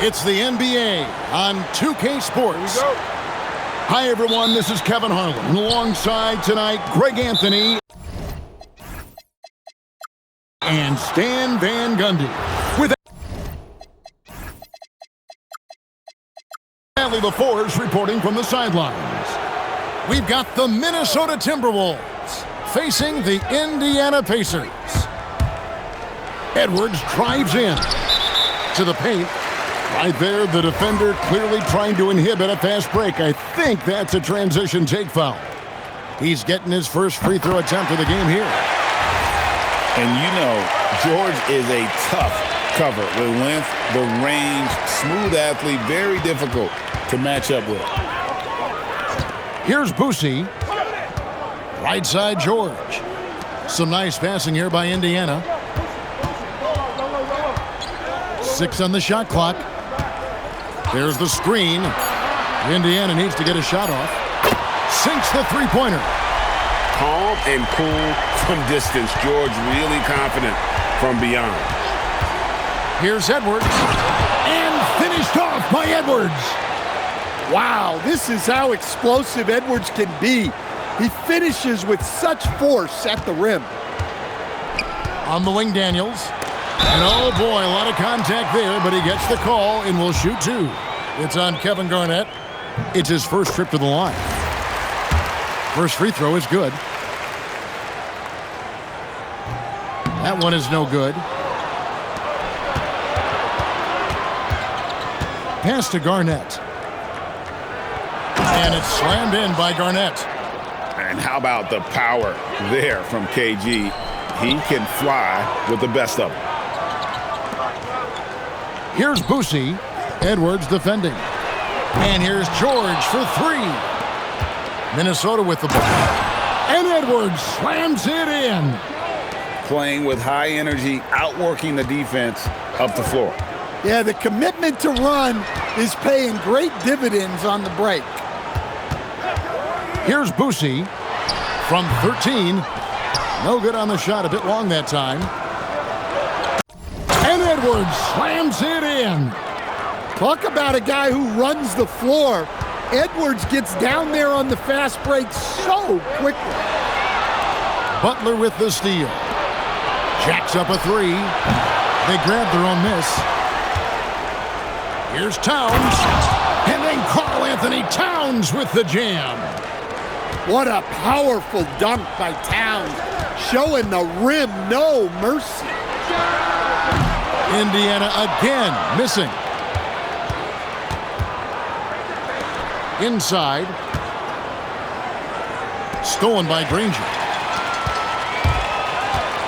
It's the NBA on 2K Sports. Hi, everyone. This is Kevin Harlan. Alongside tonight, Greg Anthony and Stan Van Gundy. With Allie LaForge reporting from the sidelines. We've got the Minnesota Timberwolves facing the Indiana Pacers. Edwards drives in to the paint. Right there, the defender clearly trying to inhibit a fast break. I think that's a transition take foul. He's getting his first free throw attempt of the game here. And you know, George is a tough cover with length, the range, smooth athlete, very difficult to match up with. Here's Boosie. Right side, George. Some nice passing here by Indiana. 6 on the shot clock. There's the screen. Indiana needs to get a shot off. Sinks the three-pointer. Calm and cool from distance. George really confident from beyond. Here's Edwards. And finished off by Edwards. Wow, this is how explosive Edwards can be. He finishes with such force at the rim. On the wing, Daniels. And oh boy, a lot of contact there, but he gets the call and will shoot 2. It's on Kevin Garnett. It's his first trip to the line. First free throw is good. That one is no good. Pass to Garnett. And it's slammed in by Garnett. And how about the power there from KG? He can fly with the best of them. Here's Boosie. Edwards defending. And here's George for 3. Minnesota with the ball. And Edwards slams it in. Playing with high energy, outworking the defense up the floor. Yeah, the commitment to run is paying great dividends on the break. Here's Boosie from 13. No good on the shot, a bit long that time. And Edwards slams it in. Talk about a guy who runs the floor. Edwards gets down there on the fast break so quickly. Butler with the steal. Jacks up a 3. They grab their own miss. Here's Towns. And then Karl Anthony Towns with the jam. What a powerful dunk by Towns. Showing the rim no mercy. Indiana again missing. Inside. Stolen by Granger.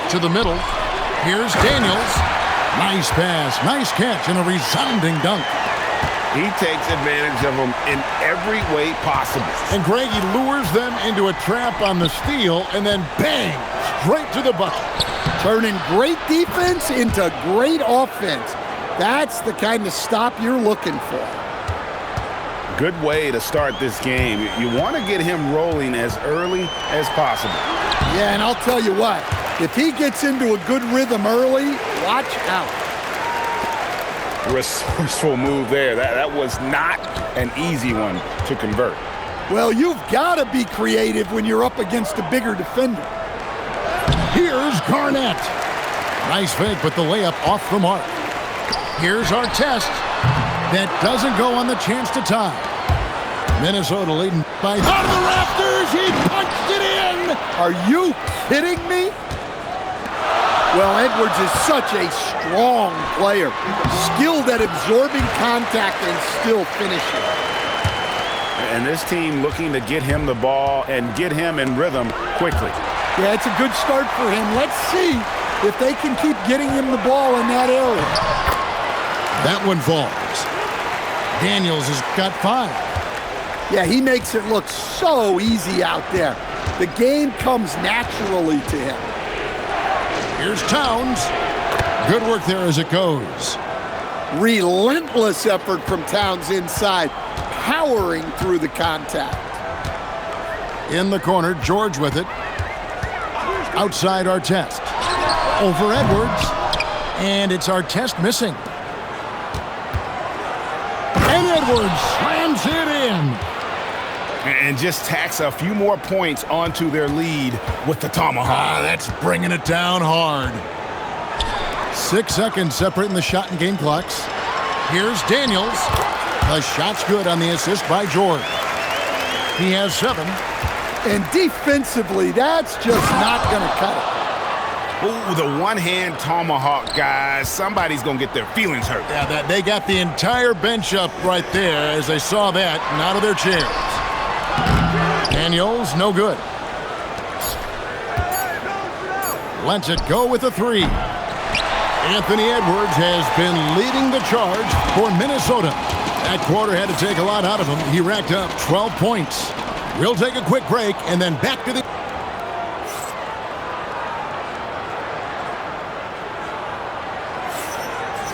To the middle. Here's Daniels. Nice pass, nice catch, and a resounding dunk. He takes advantage of them in every way possible. And Greg, he lures them into a trap on the steal, and then bang, straight to the bucket. Turning great defense into great offense. That's the kind of stop you're looking for. Good way to start this game. You want to get him rolling as early as possible. Yeah, and I'll tell you what, if he gets into a good rhythm early, watch out. Resourceful move there. That was not an easy one to convert. Well, you've got to be creative when you're up against a bigger defender. Here's Garnett. Nice fake, but the layup off the mark. Here's our test. That doesn't go on the chance to tie. Minnesota leading by out of the rafters. He punched it in. Are you kidding me? Well, Edwards is such a strong player, skilled at absorbing contact and still finishing. And this team looking to get him the ball and get him in rhythm quickly. Yeah, it's a good start for him. Let's see if they can keep getting him the ball in that area. That one falls. Daniels has got 5. Yeah, he makes it look so easy out there. The game comes naturally to him. Here's Towns. Good work there as it goes. Relentless effort from Towns inside, powering through the contact. In the corner, George with it. Outside Artest. Over Edwards. And it's Artest missing. Edwards slams it in. And just tacks a few more points onto their lead with the tomahawk. That's bringing it down hard. 6 seconds separating the shot and game clocks. Here's Daniels. The shot's good on the assist by George. He has 7. And defensively, that's just not going to cut it. Ooh, the one-hand tomahawk, guys. Somebody's going to get their feelings hurt. Yeah, they got the entire bench up right there as they saw that and out of their chairs. Daniels, no good. Lets it go with a 3. Anthony Edwards has been leading the charge for Minnesota. That quarter had to take a lot out of him. He racked up 12 points. We'll take a quick break and then back to the...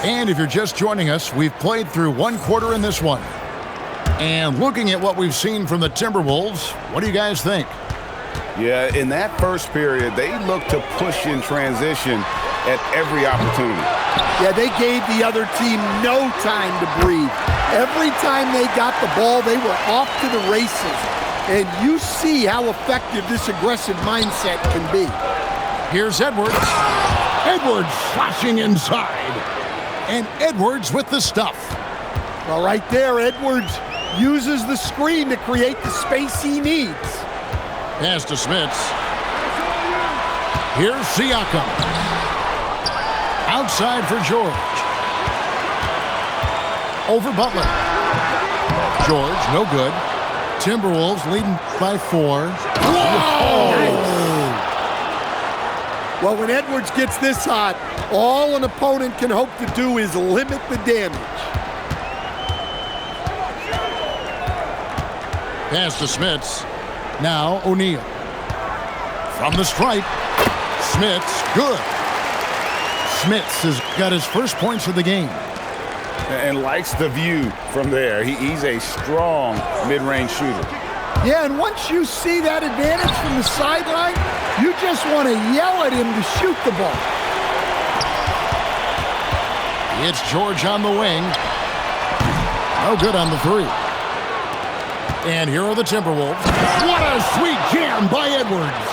And if you're just joining us, we've played through 1 quarter in this one. And looking at what we've seen from the Timberwolves, what do you guys think? Yeah, in that first period, they looked to push in transition at every opportunity. Yeah, they gave the other team no time to breathe. Every time they got the ball, they were off to the races. And you see how effective this aggressive mindset can be. Here's Edwards. Edwards slashing inside. And Edwards with the stuff. Well, right there, Edwards uses the screen to create the space he needs. Pass to Smits. Here's Siakam. Outside for George. Over Butler. George, no good. Timberwolves leading by 4. Whoa! Well, when Edwards gets this hot, all an opponent can hope to do is limit the damage. Pass to Smits. Now O'Neal. From the stripe. Smits, good. Smits has got his first points of the game. And likes the view from there. He's a strong mid-range shooter. Yeah, and once you see that advantage from the sideline, you just want to yell at him to shoot the ball. It's George on the wing. No good on the 3. And here are the Timberwolves. What a sweet jam by Edwards.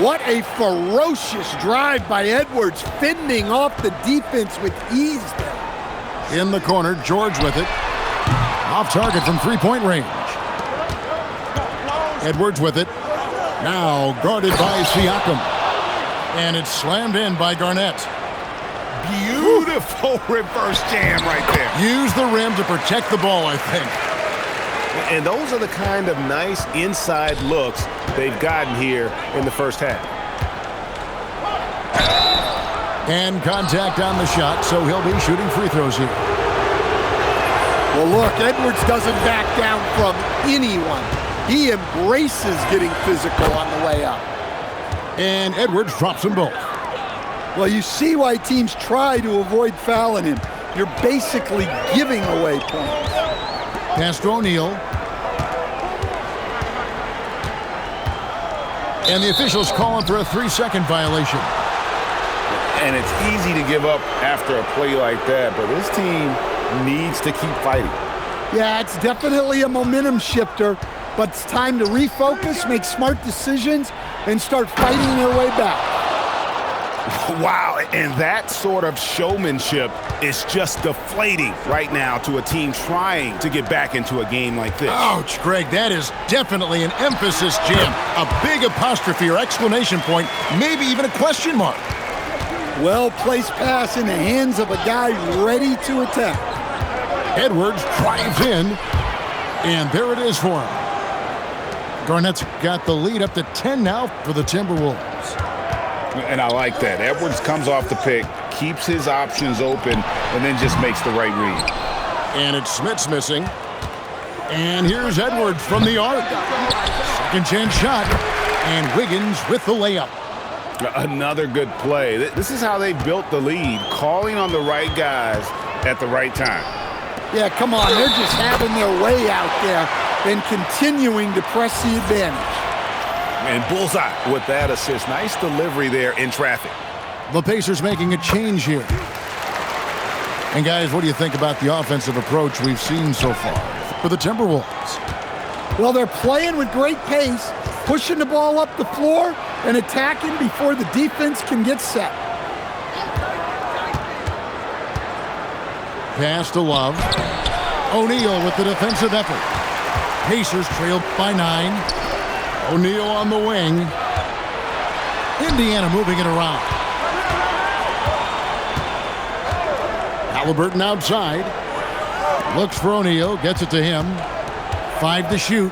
What a ferocious drive by Edwards, fending off the defense with ease there. In the corner, George with it. Off target from 3-point range. Edwards with it. Now guarded by Siakam. And it's slammed in by Garnett. Beautiful reverse jam right there. Use the rim to protect the ball, I think. And those are the kind of nice inside looks they've gotten here in the first half. And contact on the shot, so he'll be shooting free throws here. Well, look, Edwards doesn't back down from anyone. He embraces getting physical on the way up. And Edwards drops them both. Well, you see why teams try to avoid fouling him. You're basically giving away points. Pass to O'Neal. And the officials calling for a 3-second violation. And it's easy to give up after a play like that, but this team needs to keep fighting. Yeah, it's definitely a momentum shifter, but it's time to refocus, make smart decisions, and start fighting their way back. Wow, and that sort of showmanship is just deflating right now to a team trying to get back into a game like this. Ouch, Greg, that is definitely an emphasis jam. A big apostrophe or exclamation point, maybe even a question mark. Well-placed pass in the hands of a guy ready to attack. Edwards drives in, and there it is for him. Garnett's got the lead up to 10 now for the Timberwolves. And I like that. Edwards comes off the pick, keeps his options open, and then just makes the right read. And it's Smits missing. And here's Edwards from the arc. Second chance shot. And Wiggins with the layup. Another good play. This is how they built the lead, calling on the right guys at the right time. Yeah, come on. They're just having their way out there and continuing to press the advantage. And bullseye with that assist. Nice delivery there in traffic. The Pacers making a change here. And guys, what do you think about the offensive approach we've seen so far for the Timberwolves? Well, they're playing with great pace, pushing the ball up the floor and attacking before the defense can get set. Pass to Love. O'Neal with the defensive effort. Pacers trail by 9. O'Neal on the wing. Indiana moving it around. Halliburton outside. Looks for O'Neal. Gets it to him. 5 to shoot.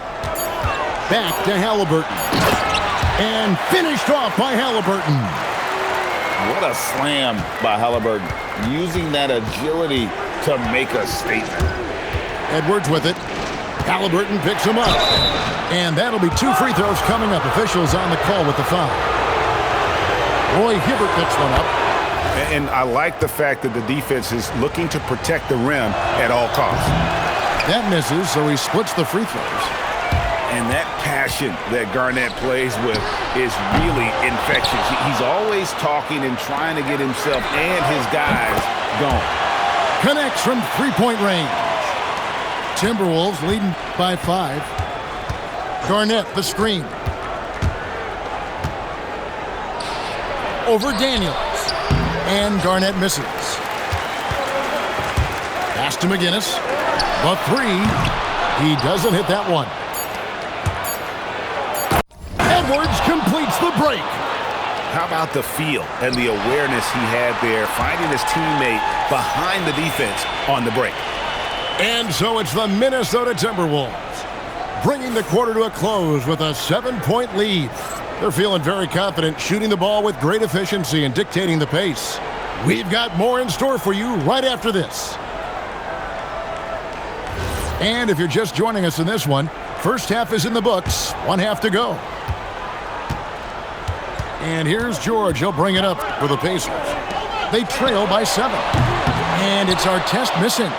Back to Halliburton. And finished off by Halliburton. What a slam by Halliburton. Using that agility to make a statement. Edwards with it. Halliburton picks him up. And that'll be 2 free throws coming up. Officials on the call with the foul. Roy Hibbert picks one up. And I like the fact that the defense is looking to protect the rim at all costs. That misses, so he splits the free throws. And that passion that Garnett plays with is really infectious. He's always talking and trying to get himself and his guys going. Connects from three-point range. Timberwolves leading by 5. Garnett, the screen. Over Daniels. And Garnett misses. Pass to McGinnis. The 3. He doesn't hit that one. Edwards completes the break. How about the feel and the awareness he had there, finding his teammate behind the defense on the break. And so it's the Minnesota Timberwolves, bringing the quarter to a close with a 7-point lead. They're feeling very confident, shooting the ball with great efficiency and dictating the pace. We've got more in store for you right after this. And if you're just joining us in this one, first half is in the books, 1 half to go. And here's George. He'll bring it up for the Pacers. They trail by 7. And it's Artest missing.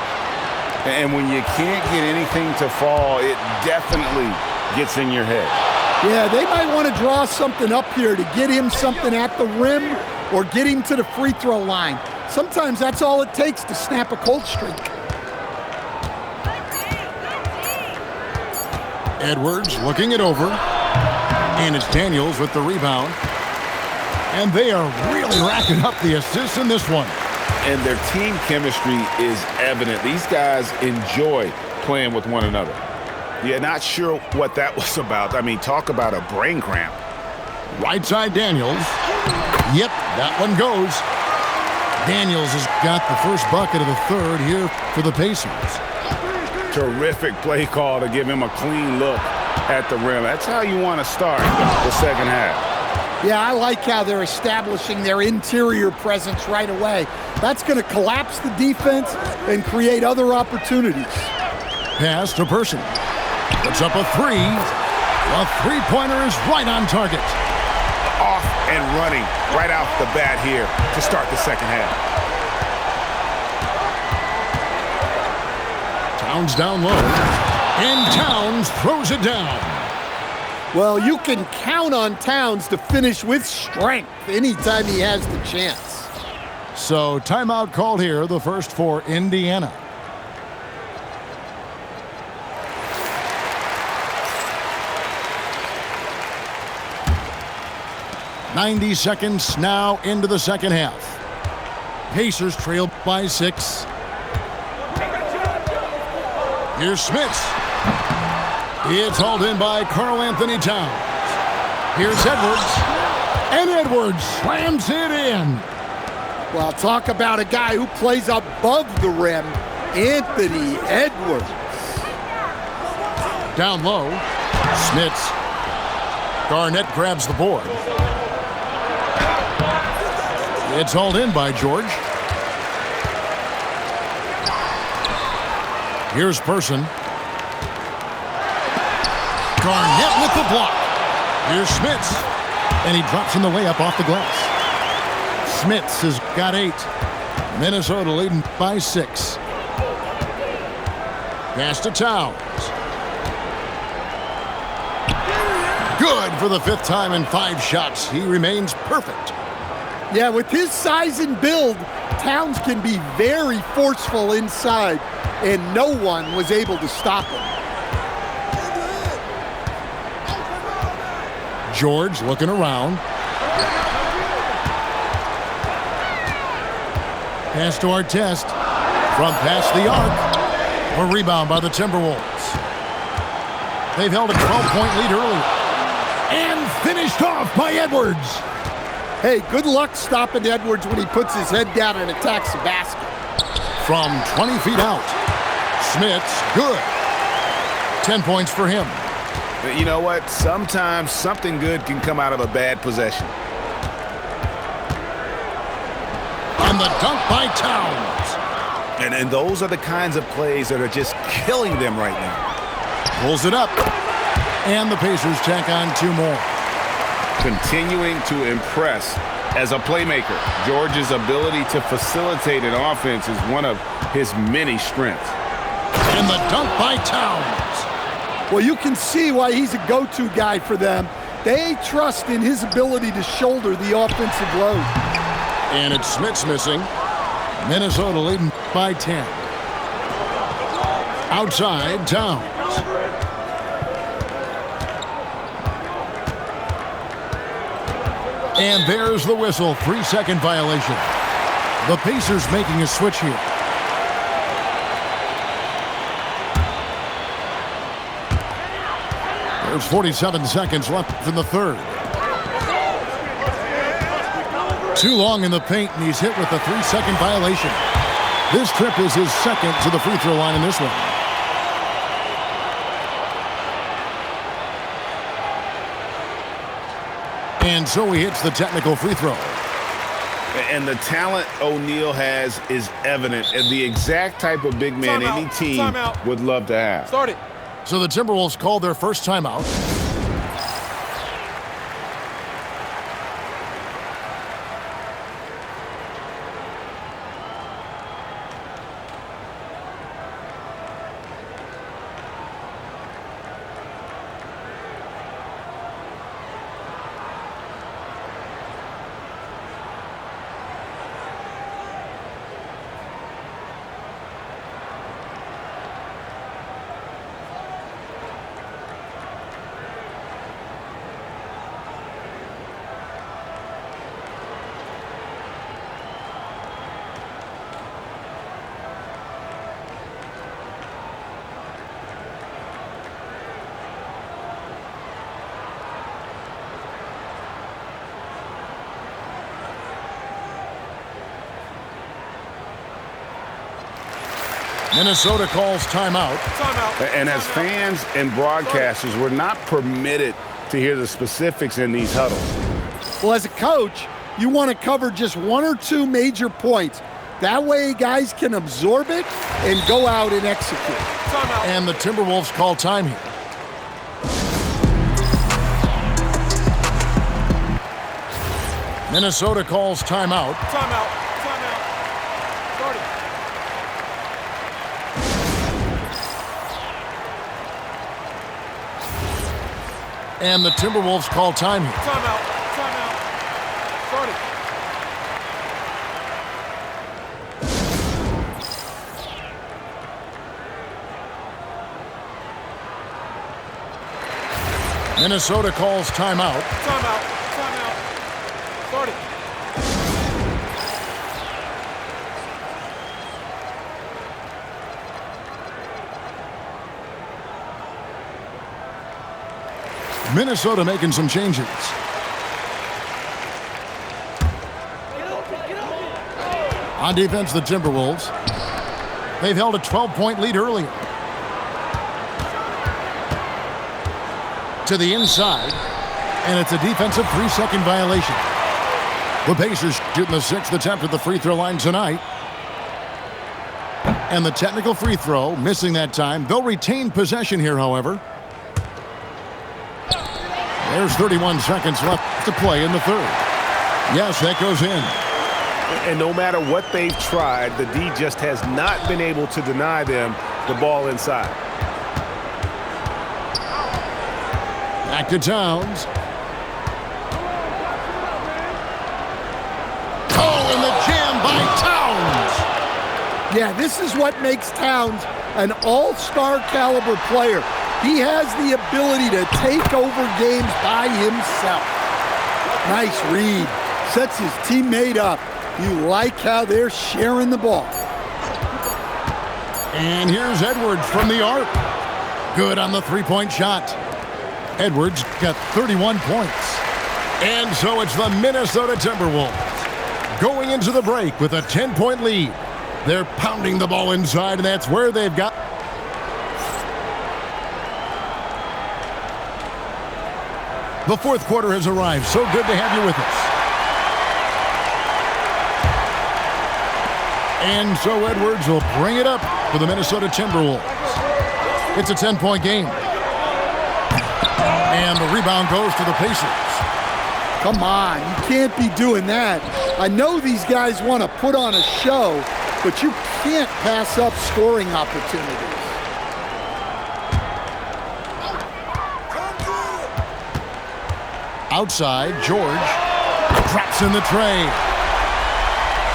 And when you can't get anything to fall, it definitely gets in your head. Yeah, they might want to draw something up here to get him something at the rim or get him to the free throw line. Sometimes that's all it takes to snap a cold streak. Edwards looking it over. And it's Daniels with the rebound. And they are really racking up the assists in this one. And their team chemistry is evident. These guys enjoy playing with one another. Yeah, not sure what that was about. I mean, talk about a brain cramp. Right side Daniels. Yep, that one goes. Daniels has got the first bucket of the third here for the Pacers. Terrific play call to give him a clean look at the rim. That's how you want to start the second half. Yeah, I like how they're establishing their interior presence right away. That's going to collapse the defense and create other opportunities. Pass to Person. Puts up a 3. A three-pointer is right on target. Off and running right off the bat here to start the second half. Towns down low. And Towns throws it down. Well, you can count on Towns to finish with strength anytime he has the chance. So timeout called here, the first for Indiana. "90 seconds now into the second half. Pacers trail by 6. Here's Smits. It's hauled in by Karl-Anthony Towns. Here's Edwards. And Edwards slams it in. Well, talk about a guy who plays above the rim, Anthony Edwards. Down low, Smits. Garnett grabs the board. It's hauled in by George. Here's Person. Garnett with the block. Here's Smits. And he drops in the layup off the glass. Smits has got 8. Minnesota leading by 6. Pass to Towns. Good for the 5th time in 5 shots. He remains perfect. Yeah, with his size and build, Towns can be very forceful inside, and no one was able to stop him. George looking around. Pass to Artest. From past the arc. A rebound by the Timberwolves. They've held a 12-point lead earlier. And finished off by Edwards. Hey, good luck stopping Edwards when he puts his head down and attacks the basket. From 20 feet out. Smith's good. 10 points for him. You know what? Sometimes something good can come out of a bad possession. And the dunk by Towns. And those are the kinds of plays that are just killing them right now. Pulls it up. And the Pacers tack on 2 more. Continuing to impress as a playmaker. George's ability to facilitate an offense is one of his many strengths. And the dunk by Towns. Well, you can see why he's a go-to guy for them. They trust in his ability to shoulder the offensive load. And it's Smith's missing. Minnesota leading by 10. Outside, Towns. And there's the whistle. 3-second violation. The Pacers making a switch here. There's 47 seconds left in the third. Too long in the paint, and he's hit with a 3-second violation. This trip is his second to the free throw line in this one. And so he hits the technical free throw. And the talent O'Neal has is evident, and the exact type of big man any team would love to have. Start it. So the Timberwolves call their first timeout. Minnesota calls timeout. And as fans and broadcasters, we're not permitted to hear the specifics in these huddles. Well, as a coach, you want to cover just 1 or 2 major points. That way guys can absorb it and go out and execute. And the Timberwolves call time here. Minnesota calls timeout. Timeout. Start it. And the Timberwolves call time here. Timeout. Start it. Minnesota calls timeout. Timeout. Start it. Minnesota making some changes. On defense, the Timberwolves. They've held a 12-point lead earlier. To the inside, and it's a defensive 3-second violation. The Pacers shooting the 6th attempt at the free throw line tonight. And the technical free throw, missing that time. They'll retain possession here, however. There's 31 seconds left to play in the third. Yes, that goes in. And no matter what they've tried, the D just has not been able to deny them the ball inside. Back to Towns. Oh, and the jam by Towns. Yeah, this is what makes Towns an all-star caliber player. He has the ability to take over games by himself. Nice read. Sets his teammate up. You like how they're sharing the ball. And here's Edwards from the arc. Good on the three-point shot. Edwards got 31 points. And so it's the Minnesota Timberwolves going into the break with a 10-point lead. They're pounding the ball inside, and that's where they've got. The fourth quarter has arrived. So good to have you with us. And so Edwards will bring it up for the Minnesota Timberwolves. It's a 10-point game. And the rebound goes to the Pacers. Come on, you can't be doing that. I know these guys want to put on a show, but you can't pass up scoring opportunities. Outside, George drops in the tray.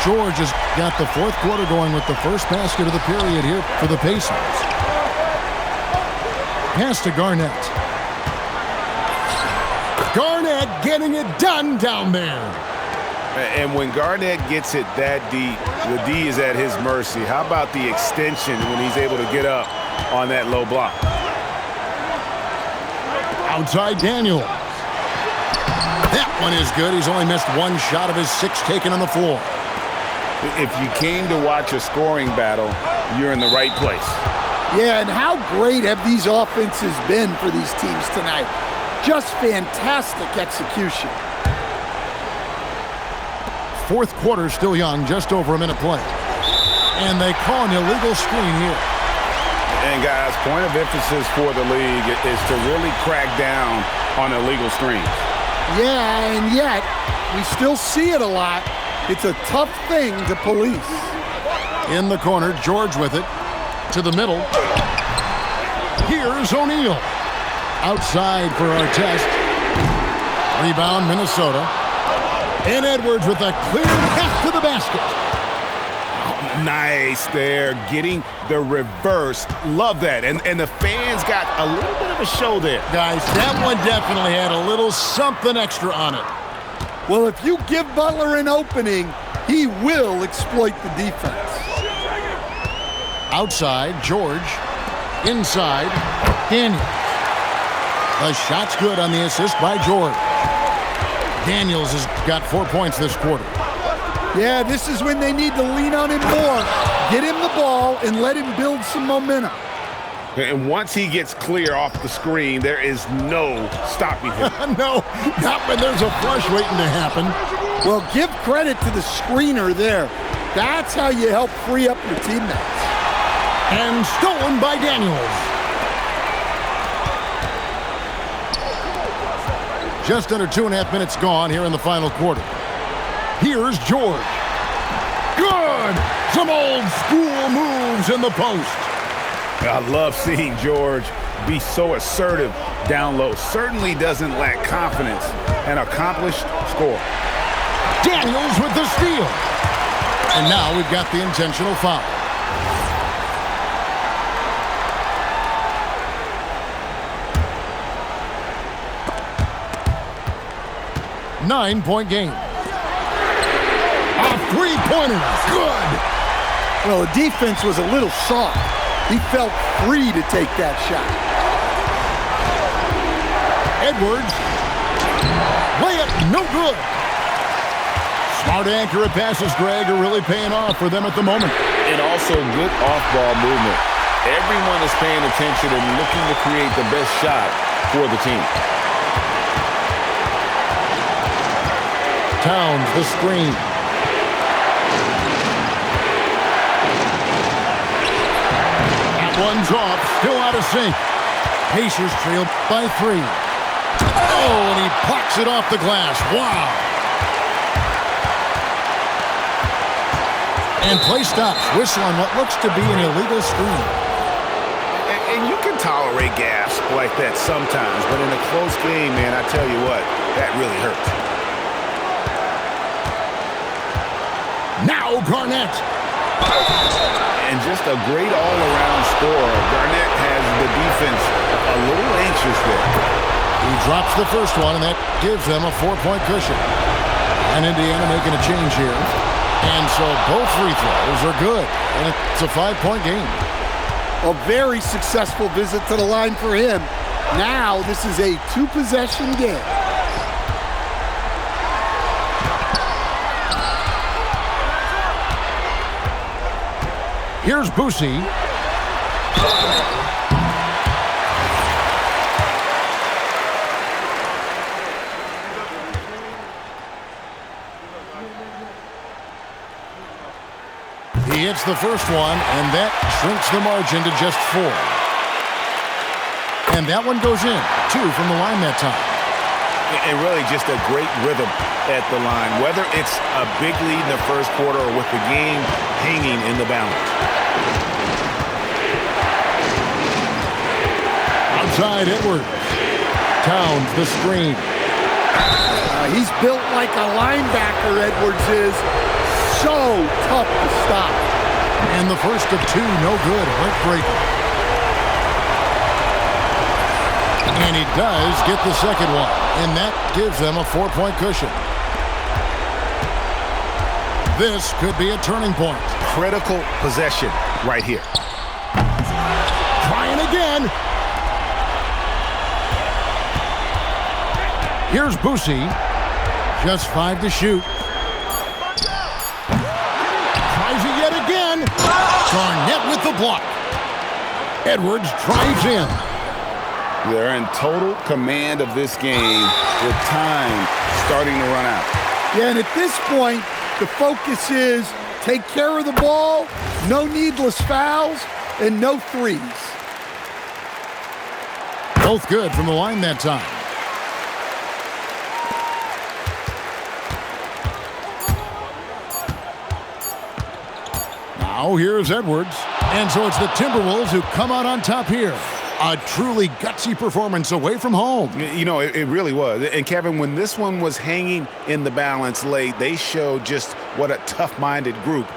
George has got the fourth quarter going with the first basket of the period here for the Pacers. Pass to Garnett. Garnett getting it done down there. And when Garnett gets it that deep, the D is at his mercy. How about the extension when he's able to get up on that low block? Outside Daniels. That one is good. He's only missed one shot of his 6 taken on the floor. If you came to watch a scoring battle, you're in the right place. Yeah, and how great have these offenses been for these teams tonight? Just fantastic execution. Fourth quarter still young, just over a minute play. And they call an illegal screen here. And guys, point of emphasis for the league is to really crack down on illegal screens. Yeah, and yet we still see it a lot. It's a tough thing to police. In the corner, George with it. To the middle. Here's O'Neal. Outside for Artest. Rebound, Minnesota. And Edwards with a clear path to the basket. Nice there, getting the reverse. Love that. And the fans got a little bit of a show there. Guys, that one definitely had a little something extra on it. Well, if you give Butler an opening, he will exploit the defense. Outside, George. Inside, Daniels. The shot's good on the assist by George. Daniels has got 4 points this quarter. Yeah, this is when they need to lean on him more. Get him the ball and let him build some momentum. And once he gets clear off the screen, there is no stopping him. No, not when there's a flush waiting to happen. Well, give credit to the screener there. That's how you help free up your teammates. And stolen by Daniels. Just under 2.5 minutes gone here in the final quarter. Here's George. Good! Some old school moves in the post. I love seeing George be so assertive down low. Certainly doesn't lack confidence. An accomplished scorer. Daniels with the steal. And now we've got the intentional foul. Nine-point game. A three-pointer. Good. Well, the defense was a little soft. He felt free to take that shot. Edwards. Layup, no good. Smart, accurate passes, Greg, are really paying off for them at the moment. And also good off-ball movement. Everyone is paying attention and looking to create the best shot for the team. Towns, the screen. That one's off, still out of sync. Pacers trail by 3. Oh, and he plucks it off the glass. Wow. And play stops. Whistle on what looks to be an illegal screen. And you can tolerate gaffes like that sometimes, but in a close game, man, I tell you what, that really hurts. Now Garnett. And just a great all-around scorer. Garnett has the defense a little anxious there. He drops the first one, and that gives them a 4-point cushion. And Indiana making a change here. And so both free throws are good. And it's a 5-point game. A very successful visit to the line for him. Now this is a 2-possession game. Here's Boosie. He hits the first one, and that shrinks the margin to just 4. And that one goes in, 2 from the line that time. And really just a great rhythm at the line, whether it's a big lead in the first quarter or with the game hanging in the balance. Outside Edwards. Towns the screen. He's built like a linebacker, Edwards is. So tough to stop. And the first of 2, no good, heartbreaking. And he does get the second one, and that gives them a 4-point cushion. This could be a turning point. Critical possession right here. Trying again. Here's Boosie. Just 5 to shoot. Tries it yet again. Garnett with the block. Edwards drives in. They're in total command of this game with time starting to run out. Yeah, and at this point, the focus is take care of the ball, no needless fouls, and no threes. Both good from the line that time. Now here's Edwards. And so it's the Timberwolves who come out on top here. A truly gutsy performance away from home. You know, it really was. And, Kevin, when this one was hanging in the balance late, they showed just what a tough-minded group